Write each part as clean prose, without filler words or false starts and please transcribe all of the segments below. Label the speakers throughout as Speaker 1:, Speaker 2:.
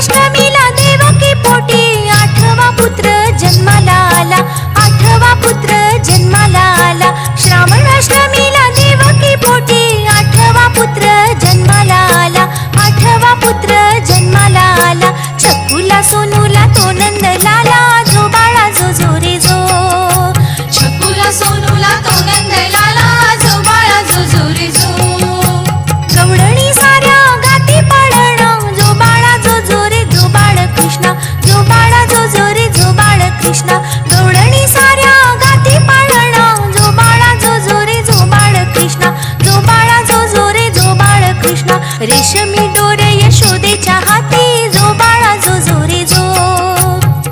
Speaker 1: अष्टमीला देवकी पोटी आठवा पुत्र जन्माला आला, आठवा पुत्र जन्माला आला। श्रावण अष्टमीला देवकी पोटी आठवा पुत्र जन्माला आला, आठवा पुत्र जन्माला आला। छकुला सोनूला तो नंद लाला, जो बाळा जो जो रे जो।
Speaker 2: छकुला सोनूला तो नंद लाला, जो बाळा जो जो रे जो।
Speaker 1: गवळणी साऱ्या गाती पाळणं, जो बाळा जो जो रे जो बाळ कृष्णा, जो बाळा जो जो रे जो बाळ कृष्णा। गवळणी साऱ्या गाती पाळणं, जो बाळा जो जो रे जो बाळ कृष्णा, जो बाळा जो जो रे जो बाळ कृष्णा। रेशमी दोर यशोदेच्या हाती, जो बाळा जो जो रे जो।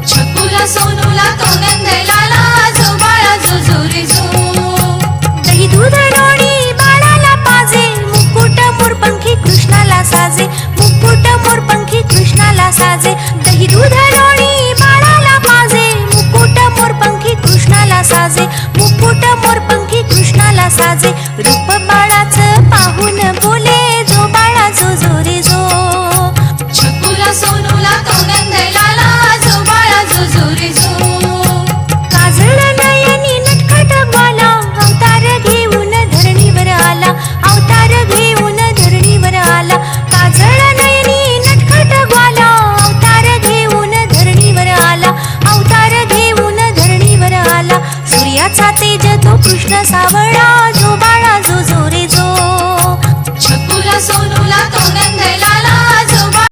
Speaker 2: छकुला सोनूला तो नंद लाला, जो बाळा जो जो रे जो।
Speaker 1: दही दूध लोणी बाळाला पाजे, मुकुट मोरपंखी कृष्णाला साजे, मुकुट मोरपंखी कृष्णाला साजे। दही दूध लोणी बाळाला पाजे, मुकुट मोरपंखी कृष्णाला साजे, मुकुट मोरपंखी कृष्णाला साजे। रूप बाळाचं पाहून बोले, जो बाळा जो जो रे जो।
Speaker 2: छकुला सोनूला तो नंद लाला, जो बाळा जो जो रे जो।
Speaker 1: काजळ नयनी नटखट ग्वाला, अवतार घेऊन धरणीवर आला, अवतार घेऊन धरणीवर आला। काजळ नयनी नटखट ग्वाला, अवतार घेऊन धरणीवर आला, अवतार घेऊन धरणीवर आला। सूर्याचा तेज तो कृष्ण सावळ,